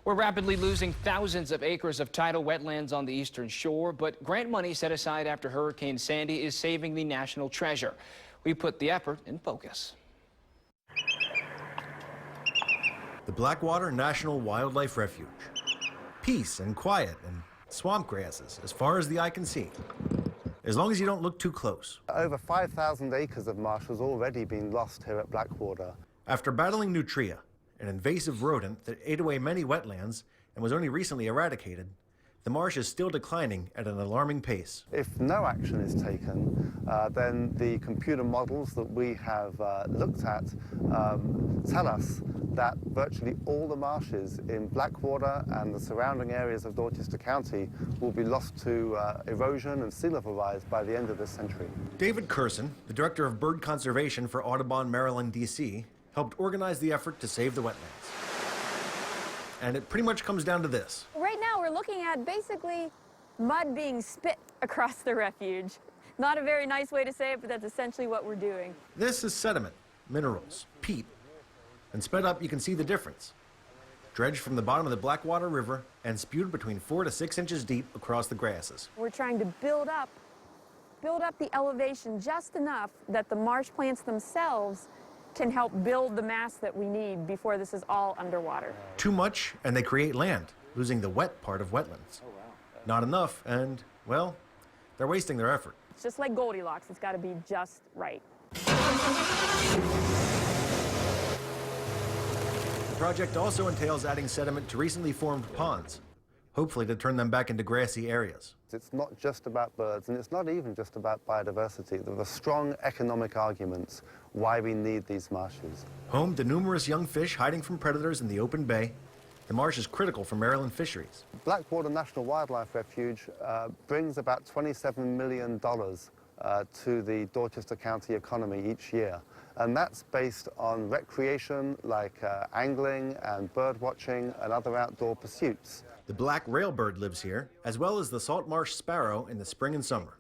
We're rapidly losing thousands of acres of tidal wetlands on the eastern shore, but grant money set aside after Hurricane Sandy is saving the national treasure. We put the effort in focus. The Blackwater National Wildlife Refuge. Peace and quiet and swamp grasses as far as the eye can see, as long as you don't look too close. Over 5,000 acres of marsh has already been lost here at Blackwater. After battling nutria, an invasive rodent that ate away many wetlands and was only recently eradicated, the marsh is still declining at an alarming pace. If no action is taken, then the computer models that we have looked at tell us that virtually all the marshes in Blackwater and the surrounding areas of Dorchester County will be lost to erosion and sea level rise by the end of this century. David Curson, the director of bird conservation for Audubon, Maryland, D.C., helped organize the effort to save the wetlands. And it pretty much comes down to this. Right now we're looking at basically mud being spit across the refuge. Not a very nice way to say it, but that's essentially what we're doing. This is sediment, minerals, peat. And sped up, you can see the difference. Dredged from the bottom of the Blackwater River and spewed between 4 to 6 inches deep across the grasses. We're trying to build up the elevation just enough that the marsh plants themselves can help build the mass that we need before this is all underwater. Too much, and they create land, losing the wet part of wetlands. Oh, wow. Not enough, and, well, they're wasting their effort. It's just like Goldilocks. It's got to be just right. The project also entails adding sediment to recently formed ponds, hopefully to turn them back into grassy areas. It's not just about birds, and it's not even just about biodiversity. There are strong economic arguments why we need these marshes. Home to numerous young fish hiding from predators in the open bay, the marsh is critical for Maryland fisheries. Blackwater National Wildlife Refuge brings about $27 million to the Dorchester County economy each year. And that's based on recreation like angling and bird watching and other outdoor pursuits. The black railbird lives here, as well as the salt marsh sparrow in the spring and summer.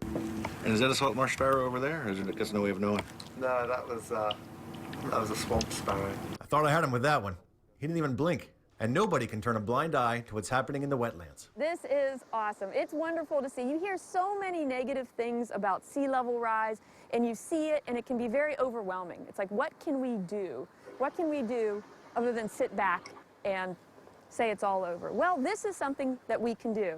And is that a salt marsh sparrow over there, or is it just no way of knowing? No, that was a swamp sparrow. I thought I had him with that one. He didn't even blink. And nobody can turn a blind eye to what's happening in the wetlands. This is awesome. It's wonderful to see. You hear so many negative things about sea level rise, and you see it, and it can be very overwhelming. It's like, what can we do? What can we do other than sit back and say it's all over? Well, this is something that we can do.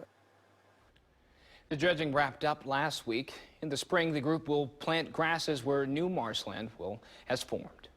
The dredging wrapped up last week. In the spring, the group will plant grasses where new marshland has formed.